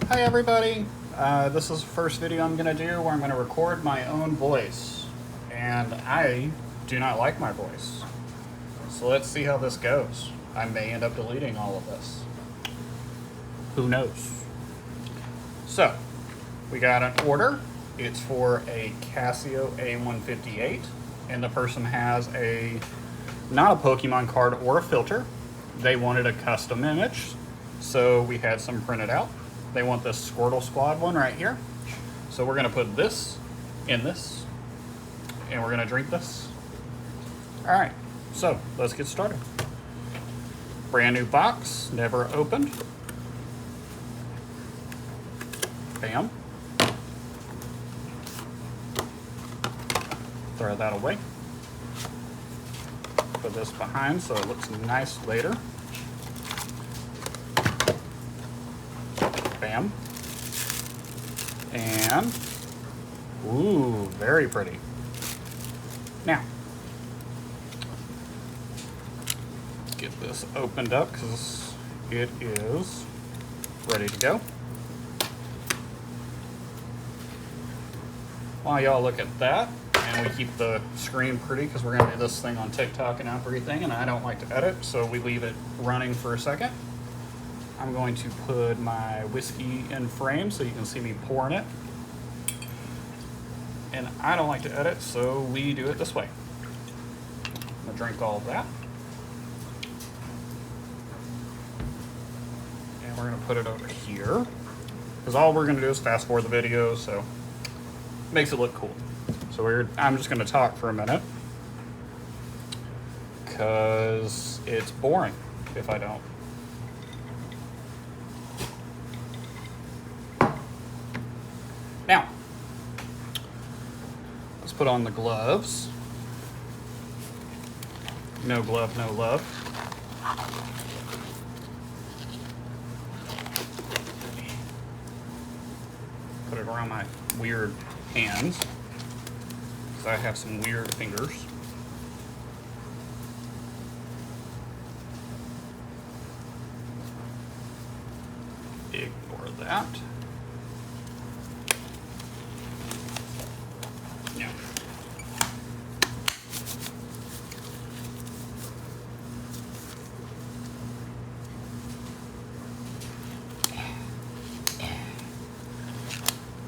Hi everybody, this is the first video I'm going to do where I'm going to record my own voice, and I do not like my voice. So let's see how this goes. I may end up deleting all of this. Who knows? So, we got an order. It's for a Casio A158, and the person has not a Pokemon card or a filter. They wanted a custom image, so we had some printed out. They want this Squirtle Squad one right here. So we're gonna put this in this, and we're gonna drink this. All right, so let's get started. Brand new box, never opened. Bam. Throw that away. Put this behind so it looks nice later. Bam. And, ooh, very pretty. Now, get this opened up because it is ready to go. While y'all look at that, and we keep the screen pretty because we're going to do this thing on TikTok and everything, and I don't like to edit, so we leave it running for a second. I'm going to put my whiskey in frame so you can see me pouring it. And I don't like to edit, so we do it this way. I'm gonna drink all of that. And we're gonna put it over here. Because all we're gonna do is fast forward the video, so it makes it look cool. So I'm just gonna talk for a minute. Because it's boring if I don't. Now, let's put on the gloves. No glove, no love. Put it around my weird hands, because I have some weird fingers. Ignore that.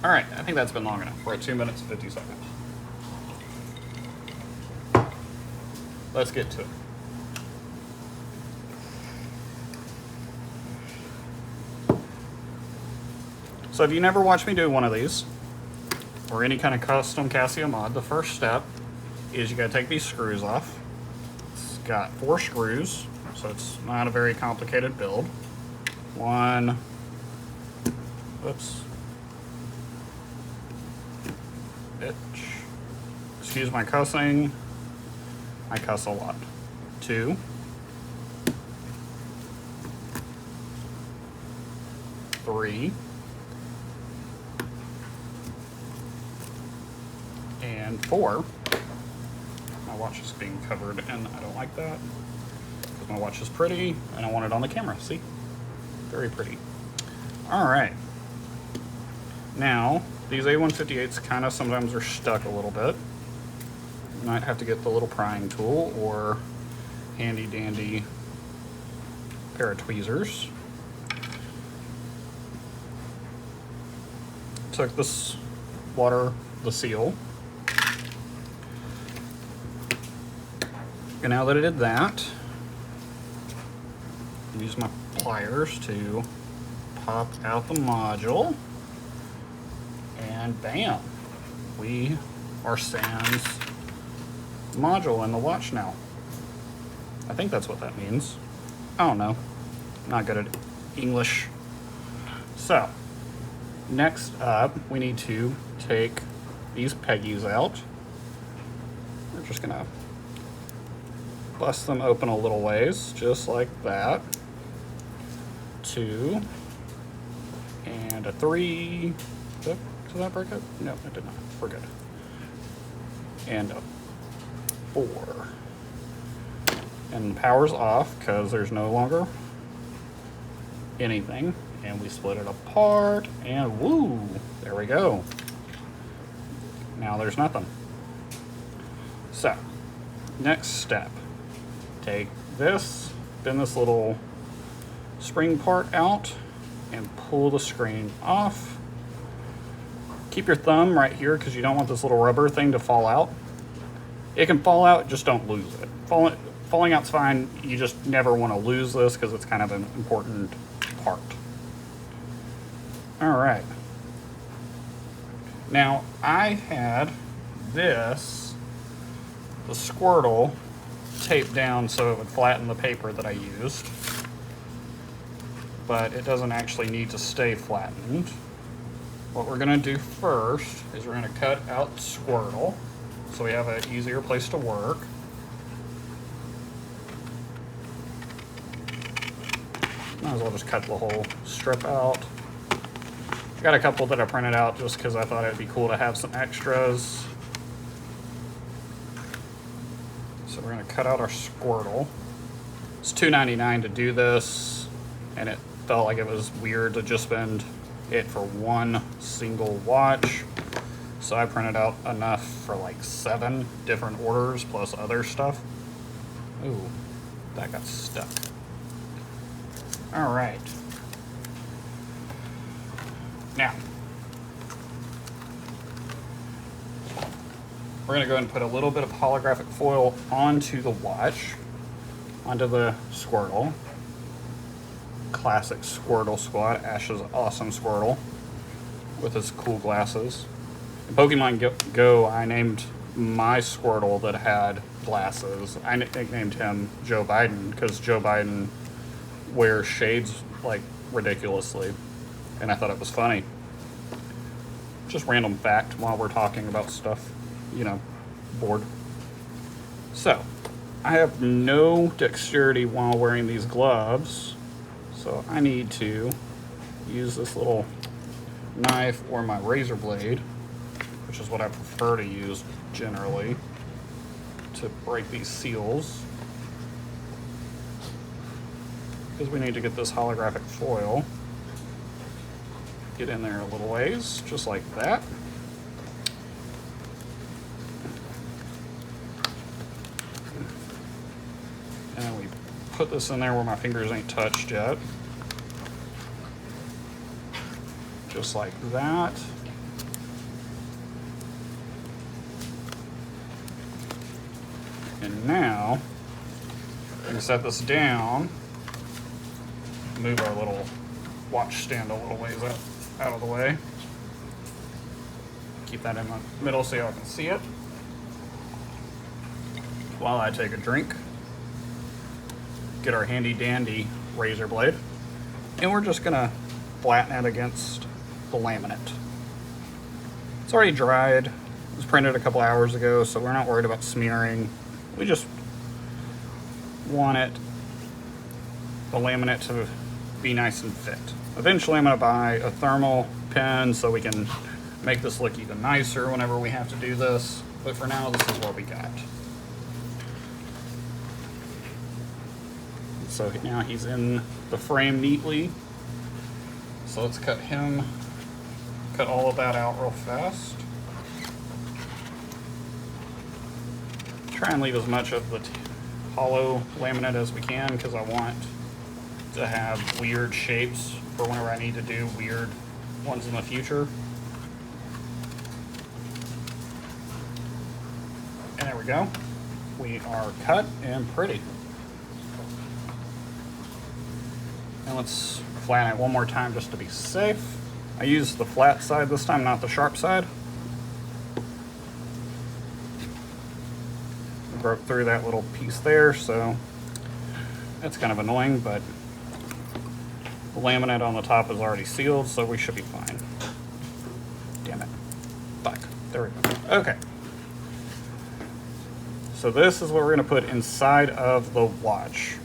All right, I think that's been long enough. We're at 2 minutes and 50 seconds. Let's get to it. So if you never watched me do one of these, or any kind of custom Casio mod, the first step is you gotta take these screws off. It's got 4 screws, so it's not a very complicated build. One, oops. Bitch. Excuse my cussing. I cuss a lot. 2. 3. And 4. My watch is being covered and I don't like that. Because my watch is pretty and I want it on the camera. See? Very pretty. Alright. Now, these A158s kind of sometimes are stuck a little bit. You might have to get the little prying tool or handy dandy pair of tweezers. Took this water, the seal. And now that I did that, use my pliers to pop out the module. And bam, we are sans module in the watch now. I think that's what that means. I don't know. Not good at English. So, next up, we need to take these peggies out. We're just gonna bust them open a little ways, just like that. 2, and a 3. Did that break it? No, it did not. We're good. And a 4. And power's off because there's no longer anything and we split it apart, and woo, there we go. Now there's nothing. So, next step, take this, bend this little spring part out, and pull the screen off. Keep your thumb right here because you don't want this little rubber thing to fall out. It can fall out, just don't lose it. Falling out's fine, you just never want to lose this because it's kind of an important part. All right. Now, I had this, the Squirtle, taped down so it would flatten the paper that I used. But it doesn't actually need to stay flattened. What we're going to do first is we're going to cut out Squirtle so we have an easier place to work. Might as well just cut the whole strip out. I got a couple that I printed out just because I thought it'd be cool to have some extras. So we're going to cut out our Squirtle. It's $2.99 to do this, and it felt like it was weird to just spend it for one single watch. So I printed out enough for like 7 different orders plus other stuff. Ooh, that got stuck. All right. Now, we're going to go ahead and put a little bit of holographic foil onto the watch, onto the Squirtle. Classic Squirtle Squad, Ash's awesome Squirtle with his cool glasses. In Pokemon Go, I named my Squirtle that had glasses. I nicknamed him Joe Biden because Joe Biden wears shades like ridiculously, and I thought it was funny. Just random fact while we're talking about stuff, you know, bored. So, I have no dexterity while wearing these gloves, so I need to use this little knife or my razor blade, which is what I prefer to use generally, to break these seals. Because we need to get this holographic foil, get in there a little ways, just like that. And then we put this in there where my fingers ain't touched yet. Just like that. And now, we can set this down, move our little watch stand a little ways out of the way. Keep that in the middle so y'all can see it. While I take a drink, get our handy dandy razor blade, and we're just gonna flatten it against the laminate. It's already dried. It was printed a couple hours ago, so we're not worried about smearing. We just want the laminate to be nice and fit. Eventually I'm going to buy a thermal pen so we can make this look even nicer whenever we have to do this, but for now this is what we got. So now he's in the frame neatly, so let's cut all of that out real fast. Try and leave as much of the hollow laminate as we can because I want to have weird shapes for whenever I need to do weird ones in the future. And there we go. We are cut and pretty. And let's flatten it one more time just to be safe. I used the flat side this time, not the sharp side. Broke through that little piece there, so that's kind of annoying, but the laminate on the top is already sealed, so we should be fine. Damn it. Fuck. There we go. Okay. So this is what we're going to put inside of the watch.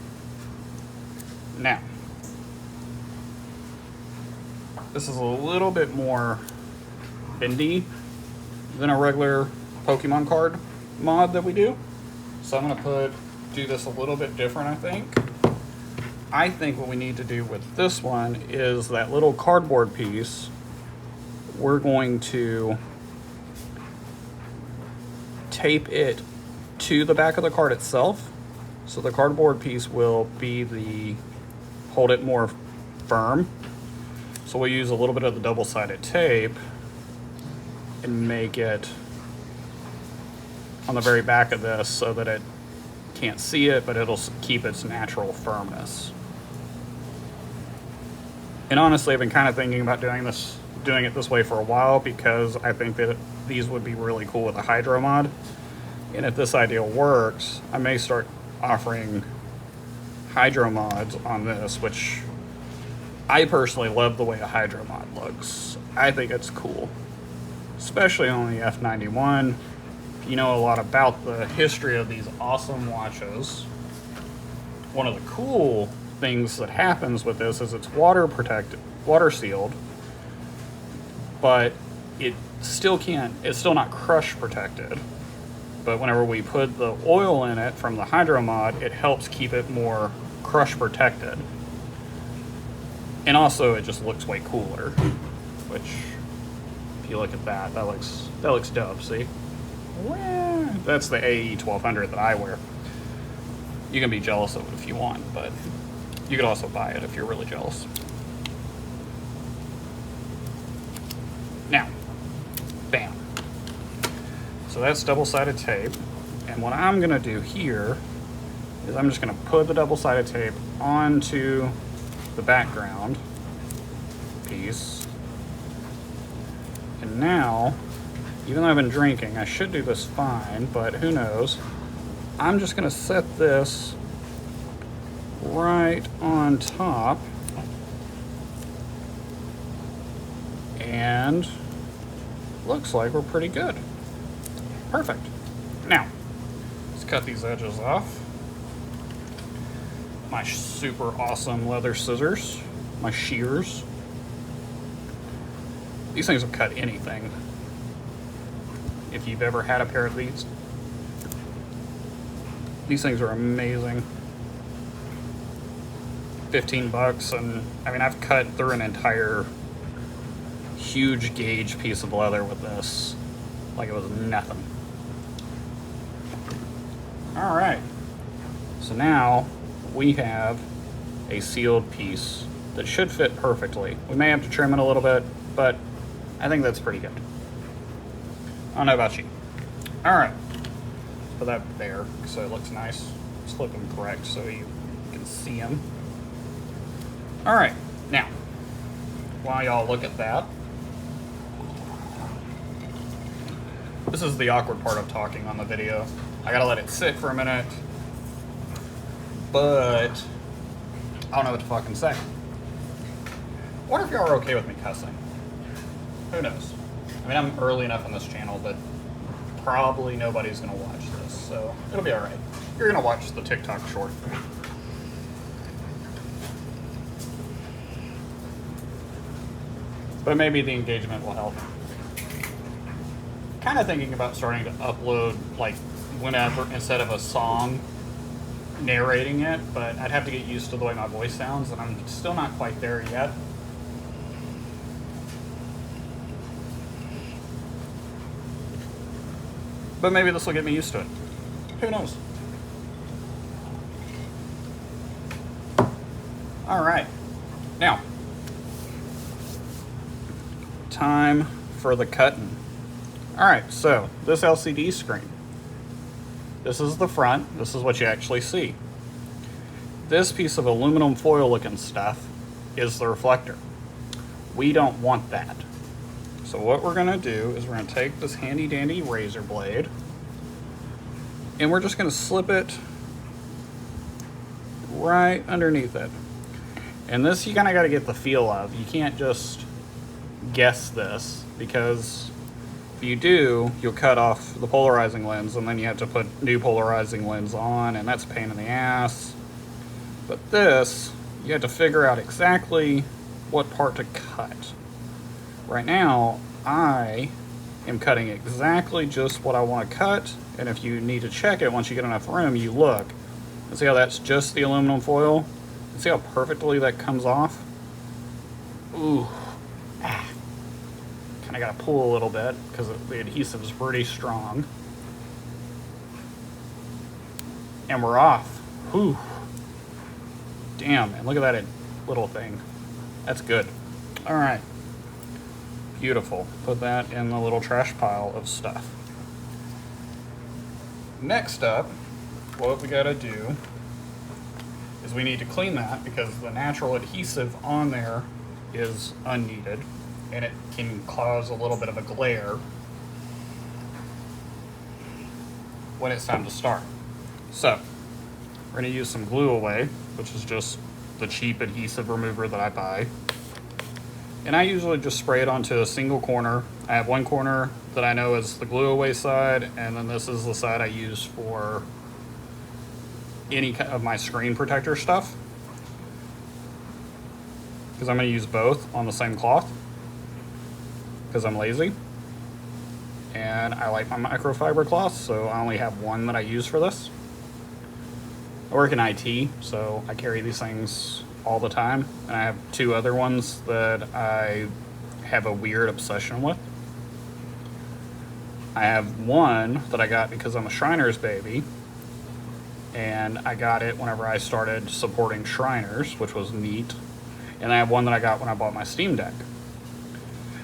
Now, this is a little bit more bendy than a regular Pokemon card mod that we do. So I'm going to do this a little bit different, I think. I think what we need to do with this one is that little cardboard piece, we're going to tape it to the back of the card itself. So the cardboard piece will be hold it more firm. So we'll use a little bit of the double-sided tape and make it on the very back of this so that it can't see it, but it'll keep its natural firmness. And honestly, I've been kind of thinking about doing it this way for a while, because I think that these would be really cool with a hydro mod. And if this idea works, I may start offering hydro mods on this, which I personally love the way a hydro mod looks. I think it's cool, especially on the F91. If you know a lot about the history of these awesome watches, one of the cool things that happens with this is it's water protected, water sealed, but it's still not crush protected. But whenever we put the oil in it from the hydro mod, it helps keep it more crush protected. And also it just looks way cooler, which if you look at that looks dope, see? That's the AE 1200 that I wear. You can be jealous of it if you want, but you could also buy it if you're really jealous. Now, bam. So that's double-sided tape. And what I'm gonna do here is I'm just gonna put the double-sided tape onto the background piece. And now, even though I've been drinking, I should do this fine, but who knows? I'm just gonna set this right on top, and looks like we're pretty good. Perfect. Now, let's cut these edges off. My super awesome leather scissors, my shears. These things will cut anything. If you've ever had a pair of these things are amazing. 15 bucks, and I mean, I've cut through an entire huge gauge piece of leather with this like it was nothing. All right, so now we have a sealed piece that should fit perfectly. We may have to trim it a little bit, but I think that's pretty good. I don't know about you. All right, put that there so it looks nice. Just flip them correct so you can see them. All right, now, while y'all look at that, this is the awkward part of talking on the video. I gotta let it sit for a minute, but I don't know what to fucking say. I wonder if y'all are okay with me cussing. Who knows? I mean, I'm early enough on this channel that probably nobody's gonna watch this, so it'll be all right. You're gonna watch the TikTok short. But maybe the engagement will help. Kind of thinking about starting to upload, like, whenever, instead of a song narrating it, but I'd have to get used to the way my voice sounds, and I'm still not quite there yet. But maybe this will get me used to it. Who knows? All right. Now, time for the cutting. All right, so this LCD screen. This is the front. This is what you actually see. This piece of aluminum foil looking stuff is the reflector. We don't want that. So what we're gonna do is we're gonna take this handy dandy razor blade and we're just gonna slip it right underneath it. And this you kinda gotta get the feel of. You can't just guess this, because if you do, you'll cut off the polarizing lens and then you have to put new polarizing lens on, and that's a pain in the ass. But this, you have to figure out exactly what part to cut. Right now, I am cutting exactly just what I want to cut, and if you need to check it once you get enough room, you look. And see how that's just the aluminum foil? See how perfectly that comes off? Ooh. Ah. Kind of got to pull a little bit because the adhesive is pretty strong. And we're off. Whew. Damn, and look at that little thing. That's good. All right. Beautiful. Put that in the little trash pile of stuff. Next up, what we gotta do is we need to clean that because the natural adhesive on there is unneeded and it can cause a little bit of a glare when it's time to start. So we're gonna use some glue away, which is just the cheap adhesive remover that I buy. And I usually just spray it onto a single corner. I have one corner that I know is the glue away side, and then this is the side I use for any of my screen protector stuff. Because I'm gonna use both on the same cloth. Because I'm lazy. And I like my microfiber cloths, so I only have one that I use for this. I work in IT, so I carry these things all the time, and I have two other ones that I have a weird obsession with. I have one that I got because I'm a Shriner's baby, and I got it whenever I started supporting Shriners, which was neat. And I have one that I got when I bought my Steam Deck.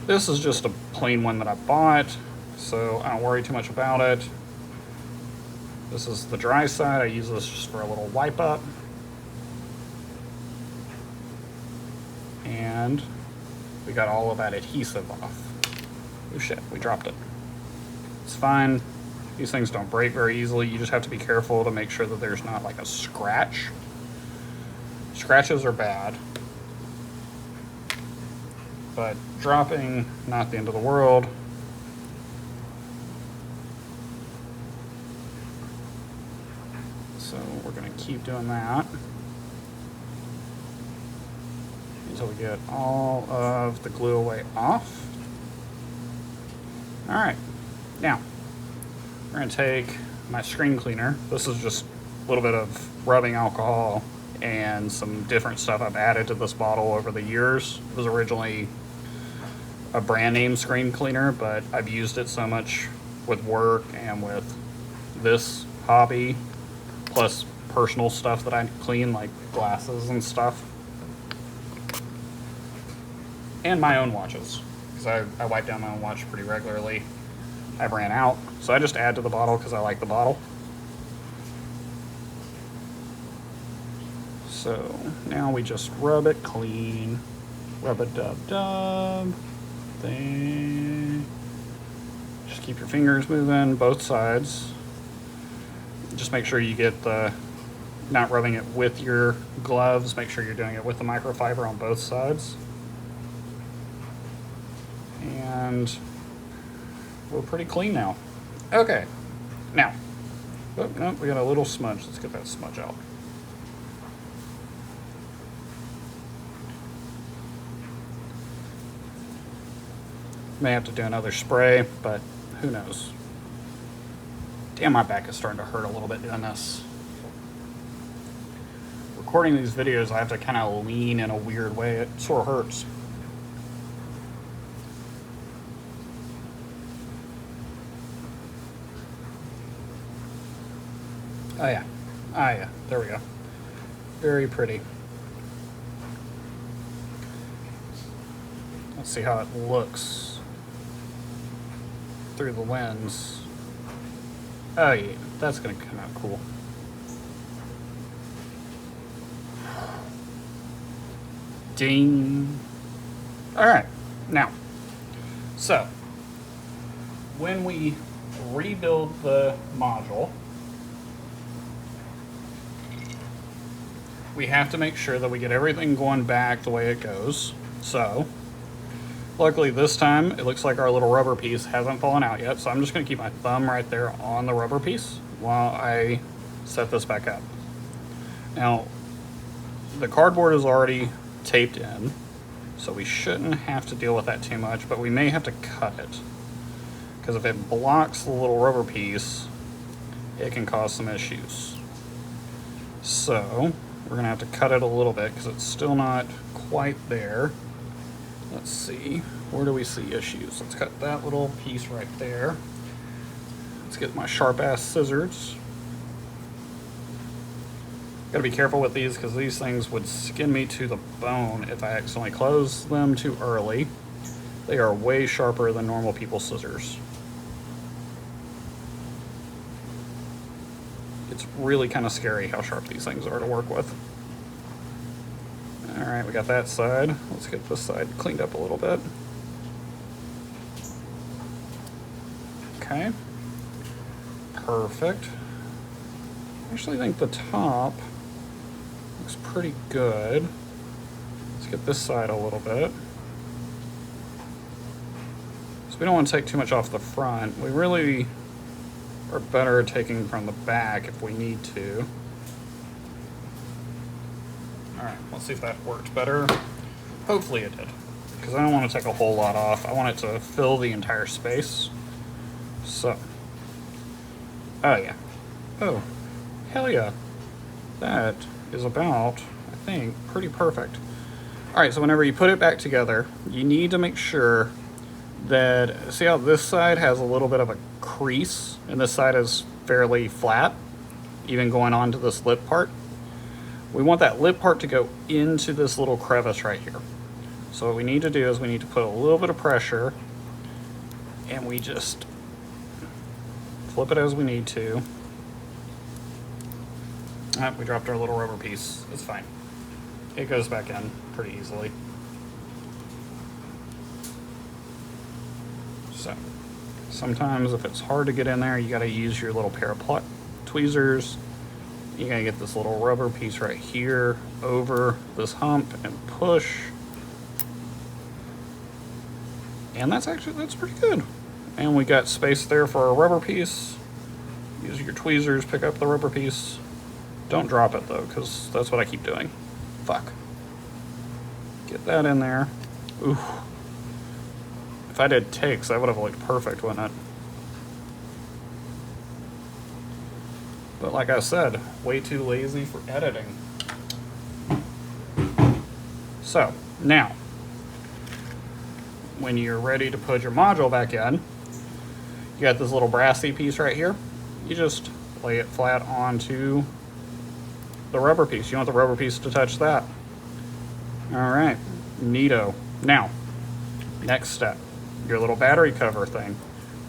This is just a plain one that I bought, so I don't worry too much about it. This is the dry side. I use this just for a little wipe up. And we got all of that adhesive off. Oh shit, we dropped it. It's fine. These things don't break very easily. You just have to be careful to make sure that there's not like a scratch. Scratches are bad. But dropping, not the end of the world. So we're gonna keep doing that until we get all of the glue away off. All right, now we're gonna take my screen cleaner. This is just a little bit of rubbing alcohol and some different stuff I've added to this bottle over the years. It was originally a brand name screen cleaner, but I've used it so much with work and with this hobby, plus personal stuff that I clean, like glasses and stuff. And my own watches, because I wipe down my own watch pretty regularly. I ran out, so I just add to the bottle because I like the bottle. So now we just rub it clean. Rub-a-dub-dub. Thing. Just keep your fingers moving, both sides. Just make sure you get the, not rubbing it with your gloves, make sure you're doing it with the microfiber on both sides. And we're pretty clean now. Okay, now, oh, no, we got a little smudge. Let's get that smudge out. May have to do another spray, but who knows. Damn, my back is starting to hurt a little bit doing this. Recording these videos, I have to kind of lean in a weird way. It sort of hurts. Oh yeah. Ah yeah, there we go. Very pretty. Let's see how it looks through the lens. Oh yeah, that's gonna come out cool. Ding. All right, now, so when we rebuild the module, we have to make sure that we get everything going back the way it goes. So luckily this time, it looks like our little rubber piece hasn't fallen out yet, so I'm just gonna keep my thumb right there on the rubber piece while I set this back up. Now, the cardboard is already taped in, so we shouldn't have to deal with that too much, but we may have to cut it, because if it blocks the little rubber piece, it can cause some issues. So, we're gonna have to cut it a little bit because it's still not quite there. Let's see, where do we see issues? Let's cut that little piece right there. Let's get my sharp ass scissors. Gotta be careful with these because these things would skin me to the bone if I accidentally close them too early. They are way sharper than normal people's scissors. It's really kind of scary how sharp these things are to work with. All right, we got that side. Let's get this side cleaned up a little bit. Okay. Perfect. I actually think the top looks pretty good. Let's get this side a little bit. So we don't want to take too much off the front. We really are better at taking from the back if we need to. All right, let's see if that worked better. Hopefully it did, because I don't want to take a whole lot off. I want it to fill the entire space. So, oh yeah. Oh, hell yeah. That is about, I think, pretty perfect. All right, so whenever you put it back together, you need to make sure that, see how this side has a little bit of a crease and this side is fairly flat, even going on to this lip part. We want that lip part to go into this little crevice right here. So what we need to do is we need to put a little bit of pressure and we just flip it as we need to. Ah, we dropped our little rubber piece. It's fine. It goes back in pretty easily. So, sometimes if it's hard to get in there, you gotta use your little pair of tweezers. You gotta get this little rubber piece right here over this hump and push. And that's pretty good. And we got space there for a rubber piece. Use your tweezers, pick up the rubber piece. Don't drop it though, because that's what I keep doing. Fuck. Get that in there. Ooh. If I did takes, that would have looked perfect, wouldn't it? But like I said, way too lazy for editing. So, now, when you're ready to put your module back in, you got this little brassy piece right here. You just lay it flat onto the rubber piece. You want the rubber piece to touch that. All right, neato. Now, next step, your little battery cover thing.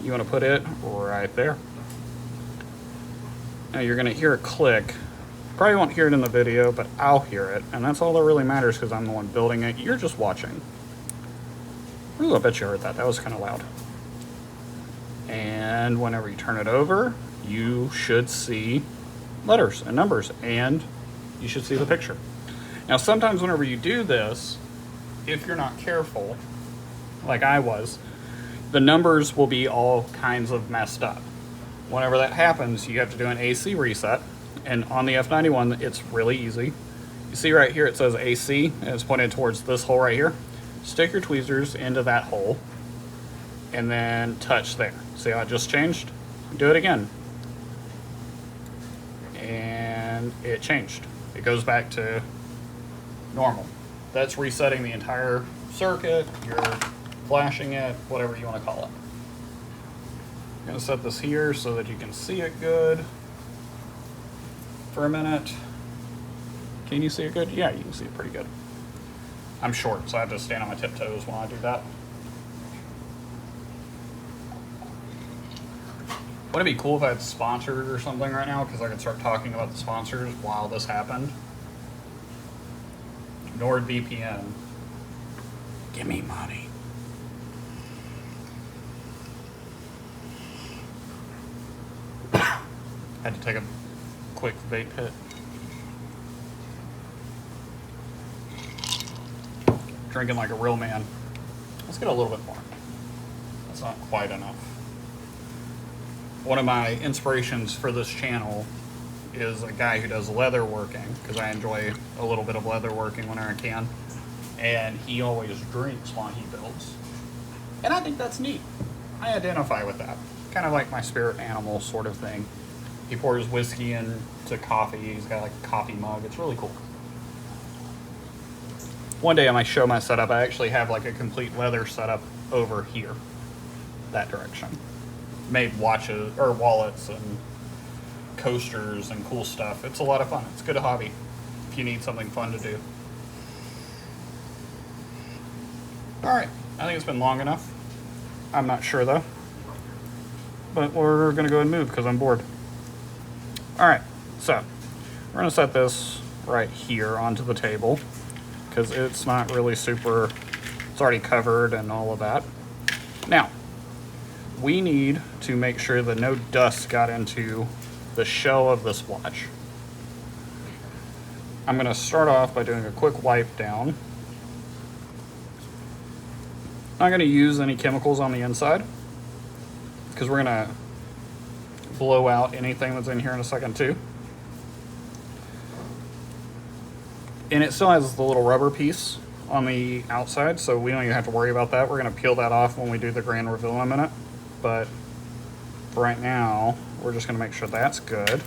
You want to put it right there. Now you're going to hear a click. Probably won't hear it in the video, but I'll hear it. And that's all that really matters because I'm the one building it. You're just watching. Ooh, I bet you heard that. That was kind of loud. And whenever you turn it over, you should see letters and numbers, and you should see the picture. Now, sometimes whenever you do this, if you're not careful, like I was, the numbers will be all kinds of messed up. Whenever that happens, you have to do an AC reset, and on the F91, it's really easy. You see right here, it says AC, and it's pointed towards this hole right here. Stick your tweezers into that hole, and then touch there. See how it just changed? Do it again. And it changed. It goes back to normal. That's resetting the entire circuit. You're flashing it, whatever you want to call it. I'm going to set this here so that you can see it good for a minute. Can you see it good? Yeah, you can see it pretty good. I'm short, so I have to stand on my tiptoes while I do that. Wouldn't it be cool if I had sponsors or something right now, because I could start talking about the sponsors while this happened? NordVPN. Give me money. Had to take a quick vape hit. Drinking like a real man. Let's get a little bit more. That's not quite enough. One of my inspirations for this channel is a guy who does leather working, because I enjoy a little bit of leather working whenever I can. And he always drinks while he builds. And I think that's neat. I identify with that. Kind of like my spirit animal sort of thing. He pours whiskey into coffee. He's got like a coffee mug. It's really cool. One day I might show my setup. I actually have like a complete leather setup over here, that direction. Made watches or wallets and coasters and cool stuff. It's a lot of fun. It's a good hobby if you need something fun to do. Alright, I think it's been long enough. I'm not sure though. But we're going to go ahead and move because I'm bored. Alright, so we're going to set this right here onto the table because it's not really super, it's already covered and all of that. Now, we need to make sure that no dust got into the shell of this watch. I'm going to start off by doing a quick wipe down. I'm not going to use any chemicals on the inside because we're going to blow out anything that's in here in a second too. And it still has the little rubber piece on the outside, so we don't even have to worry about that. We're going to peel that off when we do the grand reveal in a minute. But right now, we're just going to make sure that's good.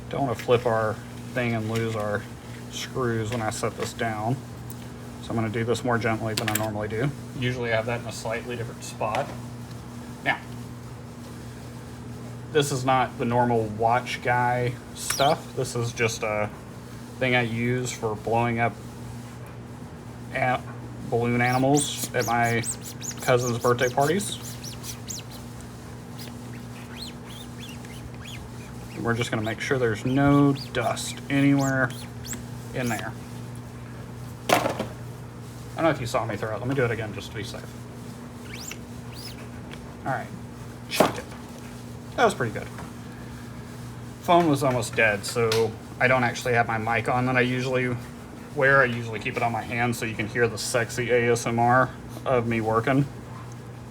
Don't want to flip our thing and lose our screws when I set this down. So I'm going to do this more gently than I normally do. Usually I have that in a slightly different spot. Now, this is not the normal watch guy stuff. This is just a thing I use for blowing up balloon animals at my cousin's birthday parties. And we're just going to make sure there's no dust anywhere in there. I don't know if you saw me throw it. Let me do it again just to be safe. Alright. Chucked it. That was pretty good. Phone was almost dead, so I don't actually have my mic on that I usually wear. I usually keep it on my hand so you can hear the sexy ASMR of me working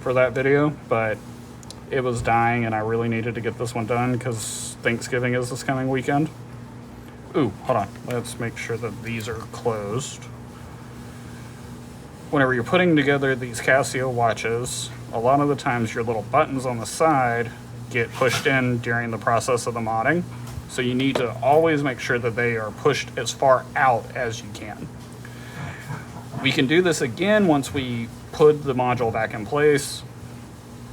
for that video, but it was dying and I really needed to get this one done because Thanksgiving is this coming weekend. Ooh, hold on. Let's make sure that these are closed. Whenever you're putting together these Casio watches, a lot of the times your little buttons on the side get pushed in during the process of the modding. So you need to always make sure that they are pushed as far out as you can. We can do this again once we put the module back in place,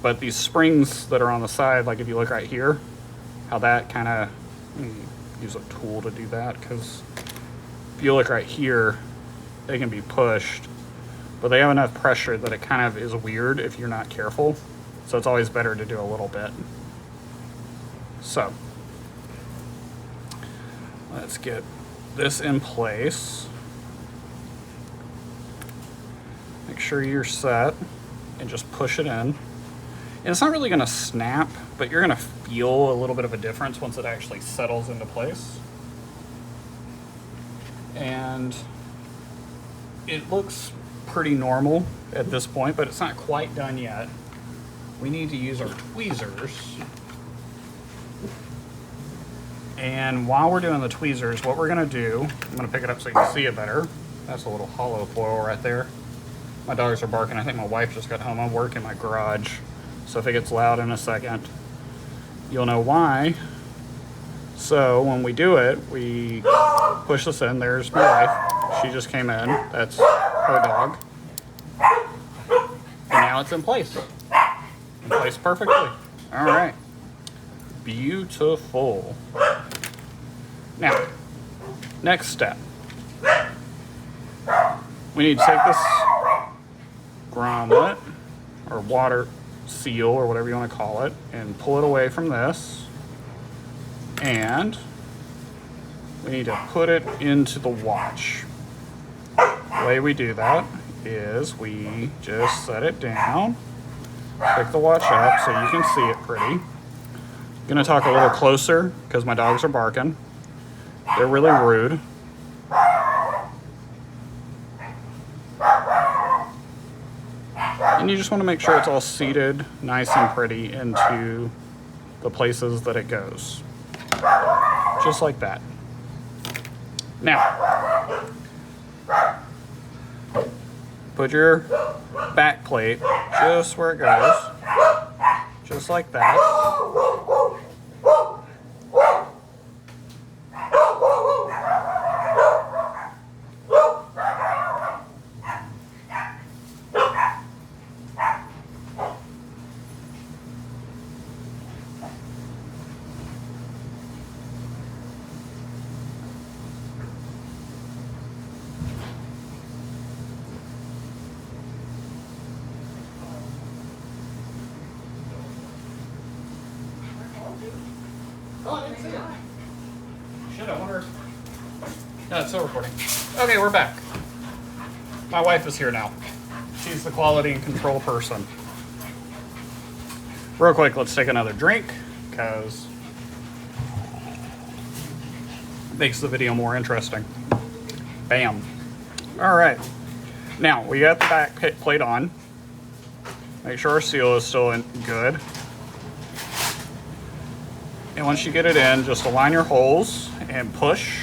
but these springs that are on the side, like if you look right here, how that kind of, use a tool to do that, because if you look right here, they can be pushed, but they have enough pressure that it kind of is weird if you're not careful. So it's always better to do a little bit. So let's get this in place. Make sure you're set and just push it in. And it's not really gonna snap, but you're gonna feel a little bit of a difference once it actually settles into place. And it looks pretty normal at this point, but it's not quite done yet. We need to use our tweezers. And while we're doing the tweezers, what we're gonna do, I'm gonna pick it up so you can see it better. That's a little hollow foil right there. My dogs are barking. I think my wife just got home. I work in my garage. So if it gets loud in a second, you'll know why. So when we do it, we push this in. There's my wife. She just came in. That's her dog. And now it's in place. In place perfectly. All right. Beautiful. Now, next step. We need to take this grommet or water seal or whatever you want to call it and pull it away from this. And we need to put it into the watch. The way we do that is we just set it down, pick the watch up so you can see it pretty. I'm gonna talk a little closer because my dogs are barking. They're really rude. And you just want to make sure it's all seated nice and pretty into the places that it goes. Just like that. Now, put your back plate just where it goes. Just like that. still recording. Okay, we're back. My wife is here now. She's the quality and control person. Real quick, let's take another drink, because it makes the video more interesting. Bam. All right. Now, we got the back plate on. Make sure our seal is still in good. And once you get it in, just align your holes and push.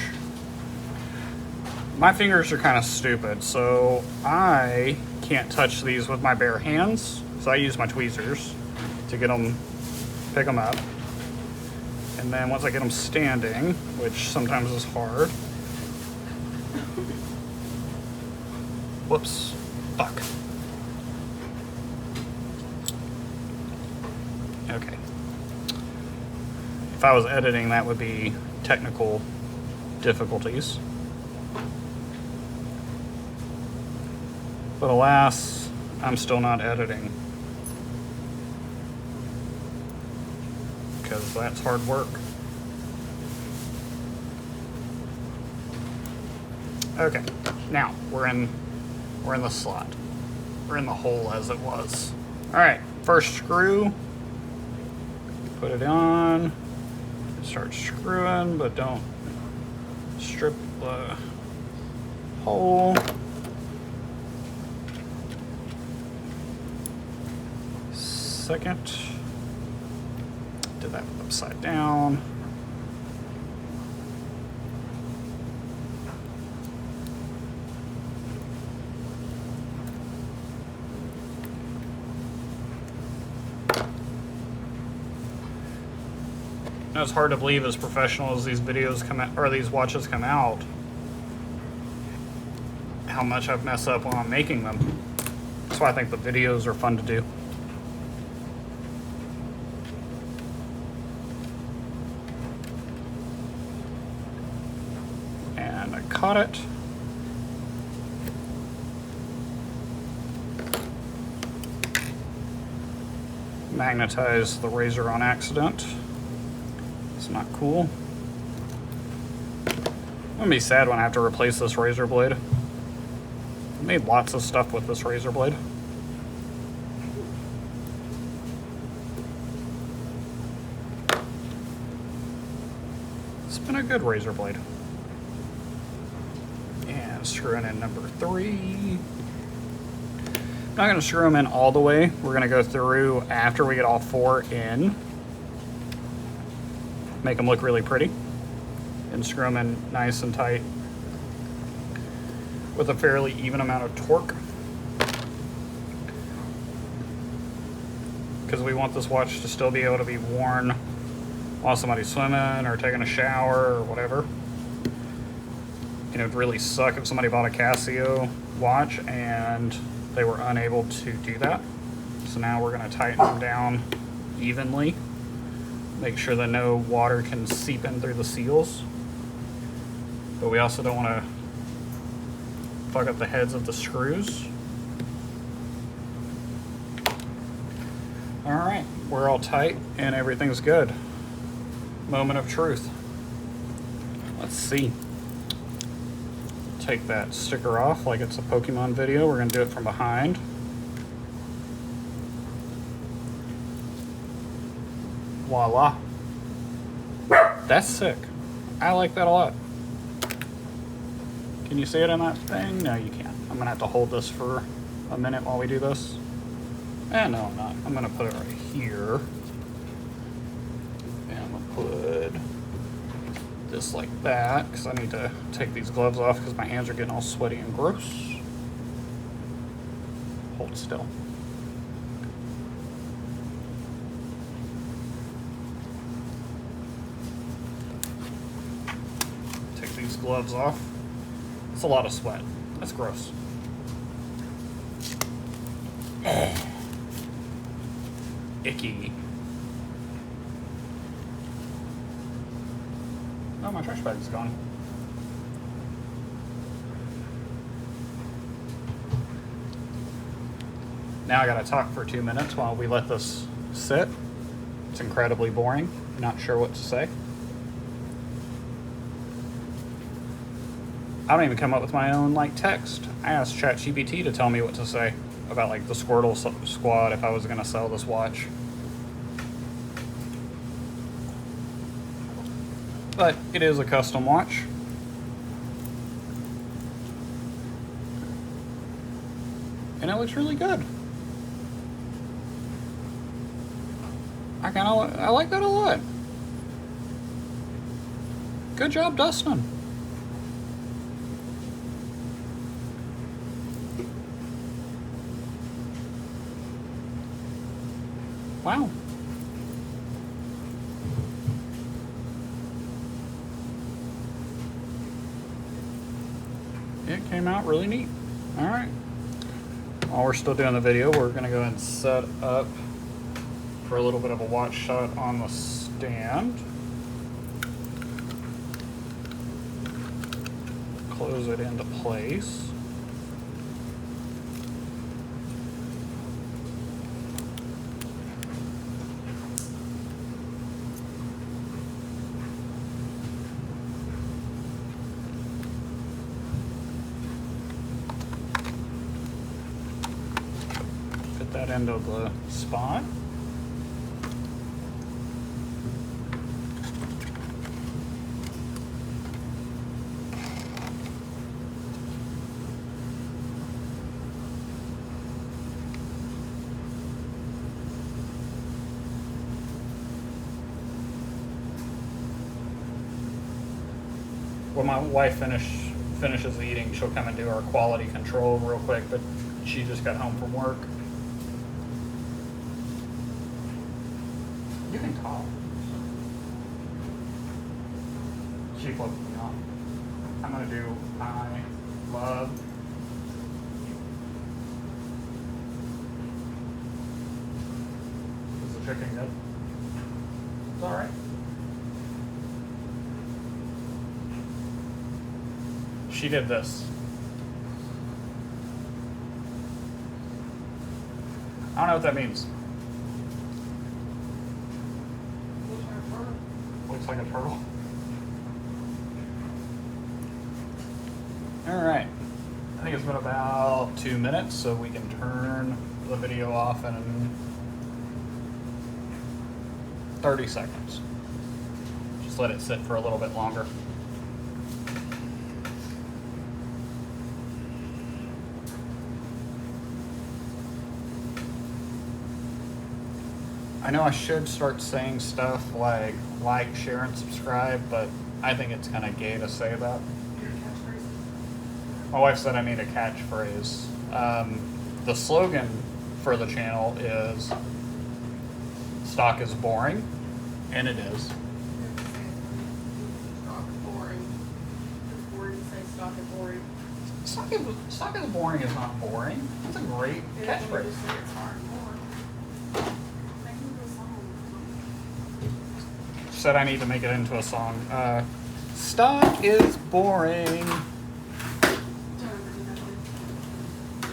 My fingers are kind of stupid, so I can't touch these with my bare hands. So I use my tweezers to get them, pick them up. And then once I get them standing, which sometimes is hard. Whoops, fuck. Okay. If I was editing, that would be technical difficulties. But alas, I'm still not editing. Because that's hard work. Okay, now we're in the slot. We're in the hole as it was. All right, first screw. Put it on. Start screwing, but don't strip the hole. Second. Did that upside down. Now it's hard to believe, as professional as these videos come out, or these watches come out, how much I've messed up while I'm making them. That's why I think the videos are fun to do. And I caught it. Magnetized the razor on accident. It's not cool. I'm gonna be sad when I have to replace this razor blade. I made lots of stuff with this razor blade. It's been a good razor blade. And screwing in number 3. I'm not gonna screw them in all the way. We're gonna go through after we get all 4 in. Make them look really pretty. And screw them in nice and tight with a fairly even amount of torque. Because we want this watch to still be able to be worn while somebody's swimming or taking a shower or whatever. It would really suck if somebody bought a Casio watch and they were unable to do that. So now we're going to tighten them down evenly. Make sure that no water can seep in through the seals. But we also don't want to fuck up the heads of the screws. All right, we're all tight and everything's good. Moment of truth. Let's see. Take that sticker off like it's a Pokemon video. We're gonna do it from behind. Voila. That's sick. I like that a lot. Can you see it in that thing? No, you can't. I'm gonna have to hold this for a minute while we do this. No, I'm not. I'm gonna put it right here. And I'm gonna put this like that, because I need to take these gloves off because my hands are getting all sweaty and gross. Hold still. Take these gloves off. It's a lot of sweat. That's gross. Icky. Oh, my trash bag's gone. Now I gotta talk for 2 minutes while we let this sit. It's incredibly boring. Not sure what to say. I don't even come up with my own like text. I asked ChatGPT to tell me what to say about like the Squirtle Squad if I was gonna sell this watch. But it is a custom watch. And it looks really good. I like that a lot. Good job, Dustin. Wow. It came out really neat. All right. While we're still doing the video, we're gonna go ahead and set up for a little bit of a watch shot on the stand. Close it into place. Fit that into the spot. When my wife finishes eating, she'll come and do our quality control real quick, but she just got home from work. You can talk. She flipped me off. I'm gonna do I love you. Is the chicken good? It's alright. She did this. I don't know what that means. Looks like a turtle. Alright. I think it's been about 2 minutes, so we can turn the video off in 30 seconds. Just let it sit for a little bit longer. I know I should start saying stuff like, share, and subscribe, but I think it's kind of gay to say that. My wife said I need a catchphrase. The slogan for the channel is stock is boring, and it is. Stock is boring. It's boring to say stock is boring. Stock is boring is not boring. It's a great catchphrase. Just say it's hard boring. Said I need to make it into a song. Stock is boring.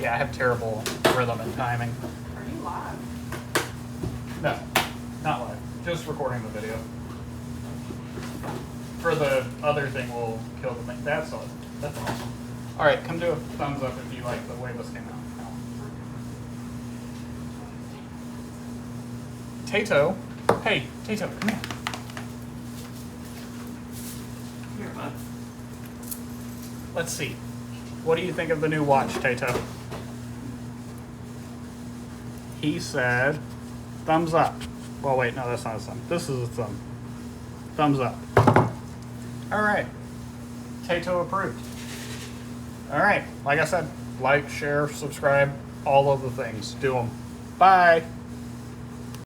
Yeah, I have terrible rhythm and timing. Are you live? No, not live. Just recording the video. For the other thing, we'll kill the thing. That's awesome. All right, come do a thumbs up if you like the way this came out. Tato. Hey, Tato, come here. Here, bud. Let's see. What do you think of the new watch, Tato? He said, thumbs up. Well, wait, no, that's not a thumb. This is a thumb. Thumbs up. All right. Tato approved. All right. Like I said, like, share, subscribe, all of the things. Do them. Bye.